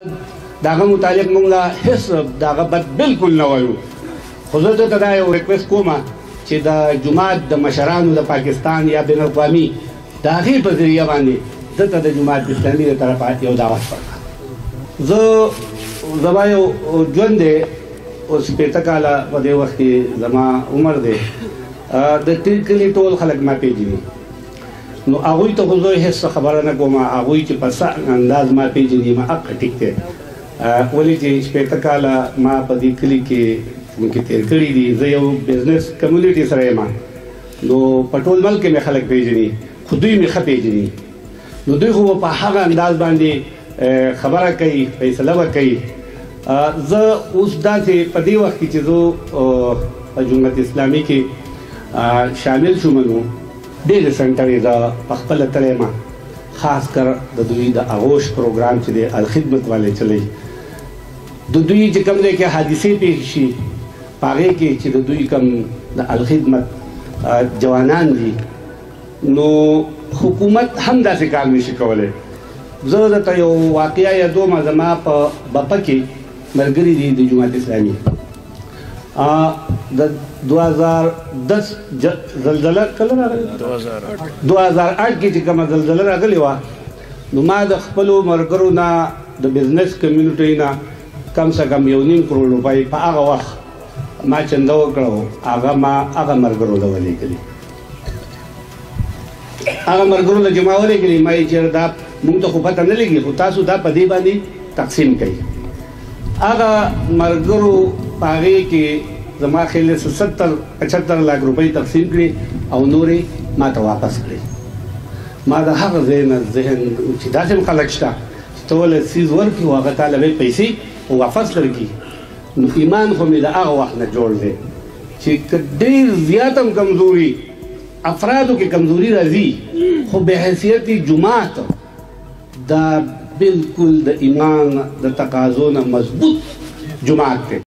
داغه متعلق موږ لا هیڅ داغه بد بالکل نه وایو. خو زه دلته دا یو ریکویسټ کوم چې د جماعت د مشرانو د پاکستان یا بین الاقوامي د هغې په ذریعه باندې دلته د جماعت اسلامي د طرفه یو دعوت ورکړه. زما یو ژوند دی اوس 50 کاله په دې وخت کې زما عمر دی. د کلي ټول خلک ما پېژني، نو هغوی ته خو زه هېڅ خبره نه کوم. هغوی چې په څه انداز ما پېژني ما حق ټیک دی، ولې چې 50 کاله ما په دې کلي کې تیر کړي دي. زه یو بزنس کمیونټي سره یم، نو په ټول ملک کې مې خلک پېژني، خو دوی مې ښه پېژني. نو دوی خو په هغه انداز باندې خبره کوي، فیصله به کوي. زه اوس داسې په دې وخت کې چې زه په جمهوریت اسلامي کې شامل شوم، نو ډېرې سنټرې زه په خپله تللی یم. خاص کر د دوی د اغوش پروګرام چې دی الخدمت والے چلی، د دوی چې کوم دی کې حادثې پېښې شي په هغې کې چې د دوی کوم د الخدمت جوانان دي، نو حکومت هم داسې کار نشي کولی. زه درته یو واقعه یادوم. زما په بپه کې ملګري دي د جماعت اسلامي، د 2010 زلزله کله راغلې؟ 2008 کې چې کومه زلزله راغلې وه، نو ما د خپلو ملګرو نه د بزنس کمیونټۍ نه کم سے کم 1.5 کروڑ روپۍ په هغه وخت ما چنده وکړه. هغه ما هغه ملګرو له ولېږلي، هغه ملګرو له چې ما ولېږلي، ما یې چېرې دا مونږ ته خو پته نه لګي، خو تاسو دا په دې باندې تقسیم کوئ. هغه ملګرو په هغې کې زما خیال 70-75 لاک روپۍ تقسیم کړي او نورې ما ته واپس کړي. ما د هغه ځای نه ذهن چې داسې هم خلک شته چې ته ولې څیز ورکړي او هغه تاله به پیسې واپس درکړي. نو ایمان خو مې د هغه وخت نه جوړ دی چې که ډېر زیات هم کمزوري افرادو کې کمزوري راځي، خو بحیثیت جماعت دا بالکل د ایمان د تقاضو نه مضبوط جماعت دی.